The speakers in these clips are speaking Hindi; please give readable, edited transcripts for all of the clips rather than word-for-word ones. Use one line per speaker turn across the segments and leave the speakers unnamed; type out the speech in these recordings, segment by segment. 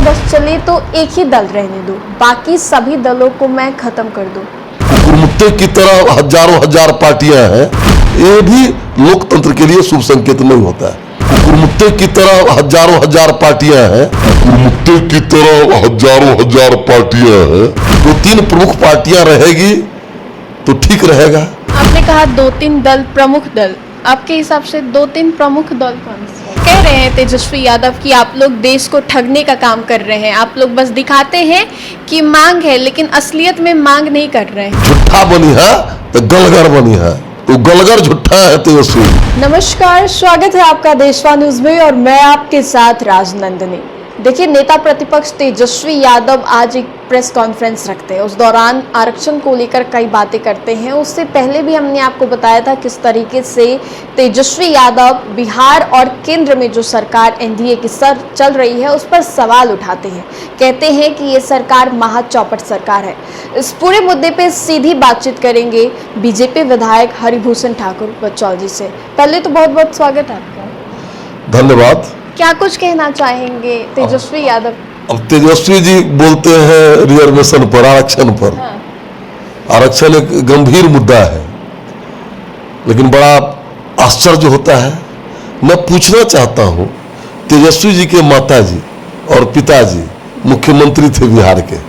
बस चले तो एक ही दल रहने दो, बाकी सभी दलों को मैं खत्म कर दूं।
कुकुरमुत्ते की तरह हजारों हजार पार्टियां हैं, ये भी लोकतंत्र के लिए शुभ संकेत नहीं होता है। कुकुरमुत्ते की तरह हजारों हजार पार्टियां हैं, कुकुरमुत्ते की तरह हजारों हजार पार्टियां हैं, तो तीन प्रमुख पार्टियां रहेगी तो ठीक रहेगा।
आपने कहा दो तीन दल प्रमुख दल, आपके हिसाब से दो तीन प्रमुख दल कौन से? कह रहे हैं तेजस्वी यादव कि आप लोग देश को ठगने का काम कर रहे हैं, आप लोग बस दिखाते हैं कि मांग है लेकिन असलियत में मांग नहीं कर रहे हैं।
झुट्ठा बनी है तो गलगर बनी है, तो गलगर झुट्ठा है तेजस्वी।
नमस्कार, स्वागत है आपका देशवा न्यूज में और मैं आपके साथ राजनंदिनी। देखिए, नेता प्रतिपक्ष तेजस्वी यादव आज एक प्रेस कॉन्फ्रेंस रखते हैं, उस दौरान आरक्षण को लेकर कई बातें करते हैं। उससे पहले भी हमने आपको बताया था किस तरीके से तेजस्वी यादव बिहार और केंद्र में जो सरकार एनडीए की चल रही है उस पर सवाल उठाते हैं। कहते हैं कि ये सरकार महाचौपट सरकार है। इस पूरे मुद्दे पे सीधी बातचीत करेंगे बीजेपी विधायक हरिभूषण ठाकुर बचौल जी से। पहले तो बहुत बहुत स्वागत है आपका।
धन्यवाद।
क्या कुछ कहना चाहेंगे तेजस्वी यादव?
अब तेजस्वी जी बोलते हैं रिजर्वेशन पर, आरक्षण पर। आरक्षण एक गंभीर मुद्दा है, लेकिन बड़ा आश्चर्य होता है। मैं पूछना चाहता हूं, तेजस्वी जी के माताजी और पिताजी मुख्यमंत्री थे बिहार के,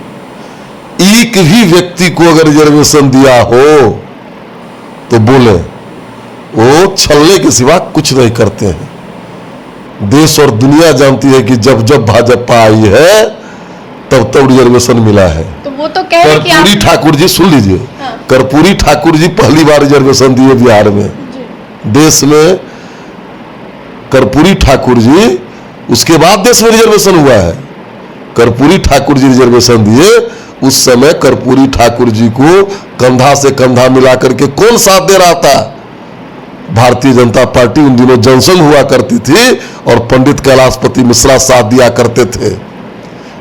एक भी व्यक्ति को अगर रिजर्वेशन दिया हो तो बोले, वो छलने के सिवा कुछ नहीं करते हैं। देश और दुनिया जानती है कि जब जब भाजपा आई है तब तब रिजर्वेशन मिला है।
तो वो तो कह रहे कि
कर्पूरी ठाकुर जी, सुन लीजिए, कर्पूरी ठाकुर जी पहली बार रिजर्वेशन दिए बिहार में, देश में कर्पूरी ठाकुर जी, उसके बाद देश में रिजर्वेशन हुआ है। कर्पूरी ठाकुर जी रिजर्वेशन दिए, उस समय कर्पूरी ठाकुर जी को कंधा से कंधा मिलाकर के कौन साथ दे रहा था? भारतीय जनता पार्टी उन दिनों जनसंघ हुआ करती थी और पंडित कैलाशपति मिश्रा साथ दिया करते थे।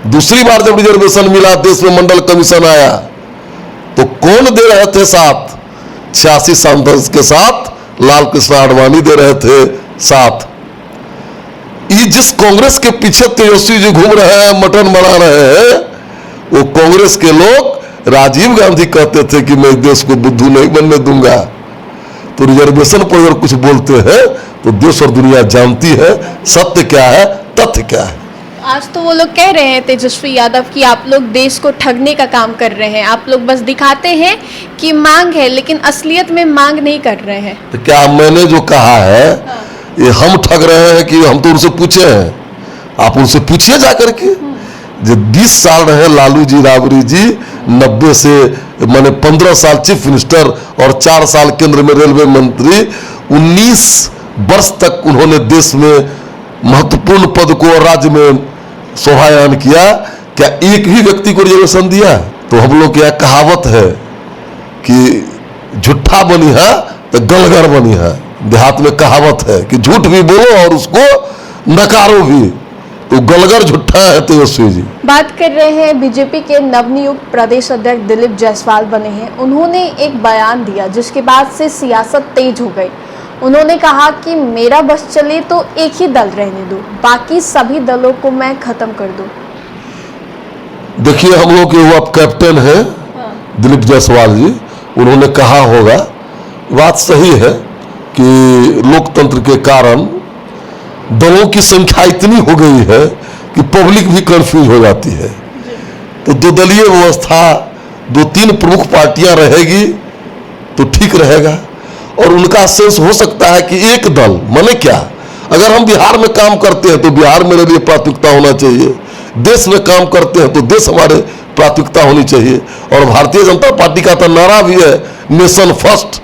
दूसरी बार जब रिजर्वेशन मिला, देश में मंडल कमीशन आया, तो कौन दे रहे थे साथ? 86 सांसद के साथ लाल कृष्ण आडवाणी दे रहे थे साथ। ये जिस कांग्रेस के पीछे तेजस्वी जी घूम रहे हैं, मटन बना रहे हैं, वो कांग्रेस के लोग राजीव गांधी कहते थे कि मैं देश को बुद्धू नहीं बनने दूंगा। तो रिजर्वेशन पर अगर कुछ बोलते हैं तो देश और दुनिया जानती है सत्य क्या है, तथ्य क्या है।
आज तो वो लोग कह रहे हैं तेजस्वी यादव कि आप लोग देश को ठगने का काम कर रहे हैं, आप लोग बस दिखाते हैं कि मांग है लेकिन असलियत में मांग नहीं कर रहे हैं।
तो क्या मैंने जो कहा है ये हम ठग रहे हैं कि हम तो उनसे पूछे हैं? आप उनसे पूछिए जाकर के। जो 20 साल रहे लालू जी, राबड़ी जी, 90 से मैंने 15 साल चीफ मिनिस्टर और 4 साल केंद्र में रेलवे मंत्री, 19 वर्ष तक उन्होंने देश में महत्वपूर्ण पद को और राज्य में शोभायान किया। क्या एक भी व्यक्ति को रिजर्वेशन दिया? तो हम लोग की यह कहावत है कि झूठा बनी है तो गलगर बनी है। देहात में कहावत है कि झूठ भी बोलो और उसको नकारो भी, तो गलगर झूठा है तेजस्वी जी।
बात कर रहे हैं बीजेपी के नवनियुक्त प्रदेश अध्यक्ष दिलीप जायसवाल बने हैं। उन्होंने एक बयान दिया जिसके बाद से सियासत तेज हो गई। उन्होंने कहा कि मेरा बस चले तो एक ही दल रहने दो, बाकी सभी दलों को मैं खत्म कर दूं।
देखिए, हम लोग के वो अब कैप्टन है दिलीप जायसवाल जी, उन्होंने कहा होगा, बात सही है कि लोकतंत्र के कारण दलों की संख्या इतनी हो गई है कि पब्लिक भी कंफ्यूज हो जाती है। तो दो दलीय व्यवस्था, दो तीन प्रमुख पार्टियां रहेगी तो ठीक रहेगा। और उनका सेंस हो सकता है कि एक दल माने क्या, अगर हम बिहार में काम करते हैं तो बिहार मेरे लिए प्राथमिकता होना चाहिए, देश में काम करते हैं तो देश हमारे प्राथमिकता होनी चाहिए। और भारतीय जनता पार्टी का तो नारा भी है नेशन फर्स्ट,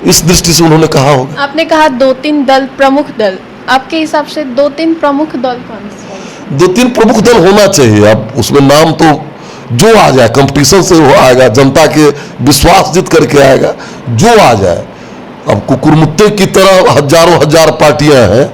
इस दृष्टि से उन्होंने कहा होगा।
आपने कहा दो तीन दल प्रमुख दल, आपके हिसाब से दो तीन प्रमुख दल कौन से?
दो तीन प्रमुख दल होना चाहिए। अब उसमें नाम तो जो आ जाए, कंपटीशन से वो आएगा, जनता के विश्वास जीत करके आएगा, जो आ जाए। अब कुकुरमुत्ते की तरह हजारों हजार पार्टियां हैं,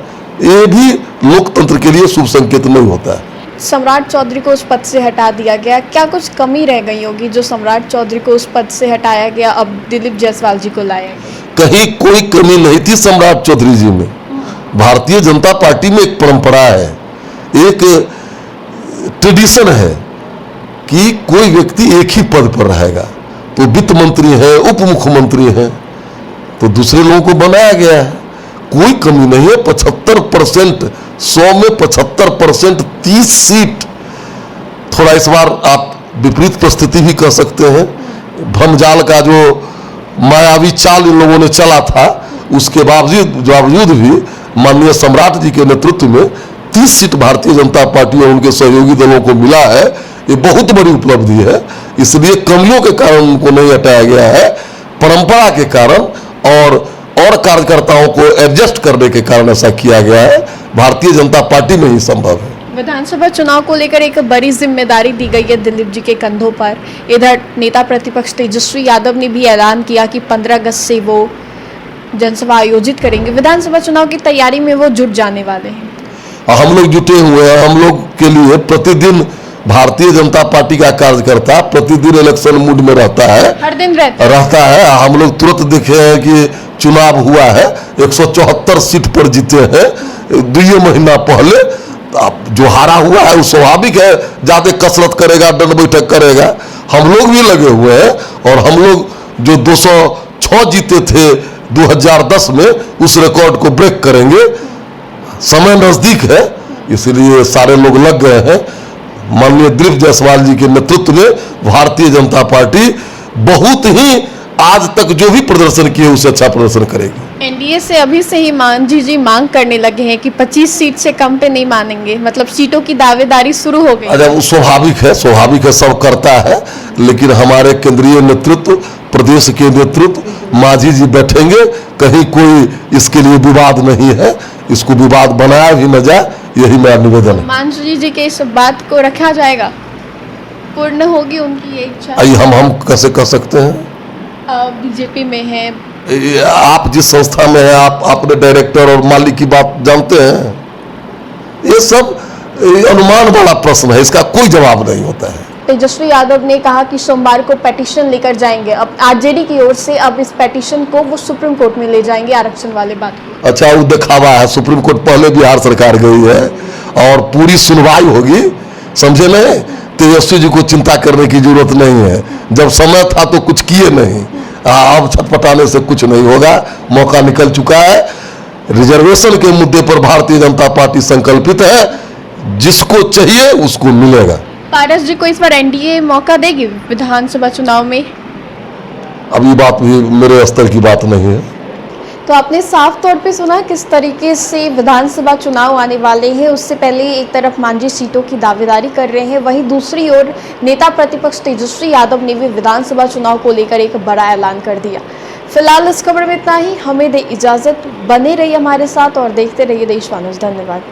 ये भी लोकतंत्र के लिए शुभ संकेत नहीं होता है।
सम्राट चौधरी को उस पद से हटा दिया गया, क्या कुछ कमी रह गई होगी जो सम्राट चौधरी को उस पद से हटाया गया, अब दिलीप जायसवाल जी को लाया गया?
कहीं कोई कमी नहीं थी सम्राट चौधरी जी में। भारतीय जनता पार्टी में एक परंपरा है, एक ट्रेडिशन है कि कोई व्यक्ति एक ही पद पर रहेगा, तो वित्त मंत्री है, उप मुख्यमंत्री है, तो दूसरे लोगों को बनाया गया है, कोई कमी नहीं है। 75%, 100 में 75%, 30 सीट। थोड़ा इस बार आप विपरीत परिस्थिति भी कह सकते हैं, भ्रमजाल का जो मायावी चाल इन लोगों ने चला था, उसके बावजूद भी माननीय सम्राट जी के नेतृत्व में 30 सीट भारतीय जनता पार्टी और उनके सहयोगी दलों को मिला है। ये बहुत बड़ी उपलब्धि है। इसलिए कमियों के कारण उनको नहीं हटाया गया है, परंपरा के कारण और कार्यकर्ताओं को एडजस्ट करने के कारण ऐसा किया गया है। भारतीय जनता पार्टी में ही संभव है।
विधानसभा चुनाव को लेकर एक बड़ी जिम्मेदारी दी गई है दिलीप जी के कंधों पर। इधर नेता प्रतिपक्ष तेजस्वी यादव ने भी ऐलान किया कि 15 अगस्त से वो जनसभा आयोजित करेंगे। विधानसभा चुनाव की तैयारी में वो जुट जाने वाले हैं।
हम लोग जुटे हुए हैं। हम लोग के लिए प्रतिदिन भारतीय जनता पार्टी का कार्यकर्ता प्रतिदिन इलेक्शन मूड में रहता है,
हर दिन
रहता है। हम लोग तुरंत देखे हैं कि चुनाव हुआ है, 174 सीट पर जीते हैं 2 महीना पहले। जो हारा हुआ है वो स्वाभाविक है, ज्यादा कसरत करेगा, दंड बैठक करेगा। हम लोग भी लगे हुए हैं और हम लोग जो 206 जीते थे 2010 में, उस रिकॉर्ड को ब्रेक करेंगे। समय नजदीक है, इसलिए सारे लोग लग गए हैं। माननीय दिलीप जायसवाल जी के नेतृत्व में भारतीय जनता पार्टी बहुत ही आज तक जो भी प्रदर्शन किए उससे अच्छा प्रदर्शन करेगी।
एनडीए से अभी से ही मांझी जी मांग करने लगे हैं कि 25 सीट से कम पे नहीं मानेंगे, मतलब सीटों की दावेदारी शुरू हो गई।
अच्छा, वो स्वाभाविक है, सब करता है। लेकिन हमारे केंद्रीय नेतृत्व, प्रदेश के नेतृत्व, मांझी जी बैठेंगे, कहीं कोई इसके लिए विवाद नहीं है, इसको विवाद बनाया भी न जाए, यही मेरा निवेदन है।
मांझी जी के इस बात को रखा जाएगा, पूर्ण होगी उनकी ये इच्छा।
हम कैसे कर सकते हैं?
बीजेपी में है,
आप जिस संस्था में है, आप अपने डायरेक्टर और मालिक की बात जानते हैं। ये सब अनुमान वाला प्रश्न है, इसका कोई जवाब नहीं होता है।
तेजस्वी यादव ने कहा कि सोमवार को पेटिशन लेकर जाएंगे। अब आरजेडी की ओर से अब इस पेटिशन को वो सुप्रीम कोर्ट में ले जाएंगे, आरक्षण वाले बात को।
अच्छा, वो दिखावा है। सुप्रीम कोर्ट पहले बिहार सरकार गई है और पूरी सुनवाई होगी, समझे नहीं? तेजस्वी जी को चिंता करने की जरूरत नहीं है। जब समय था तो कुछ किए नहीं, अब छटपटाने से कुछ नहीं होगा। मौका निकल चुका है। रिजर्वेशन के मुद्दे पर भारतीय जनता पार्टी संकल्पित है, जिसको चाहिए उसको मिलेगा।
पारस जी को इस बार एनडीए मौका देगी विधानसभा चुनाव में?
अभी बात भी मेरे स्तर की बात नहीं है।
तो आपने साफ तौर पे सुना किस तरीके से विधानसभा चुनाव आने वाले हैं। उससे पहले एक तरफ मांझी सीटों की दावेदारी कर रहे हैं, वहीं दूसरी ओर नेता प्रतिपक्ष तेजस्वी यादव ने भी विधानसभा चुनाव को लेकर एक बड़ा ऐलान कर दिया। फिलहाल इस खबर में इतना ही। हमें दे इजाजत, बने रहिए हमारे साथ और देखते रहिए देशवानुज। धन्यवाद।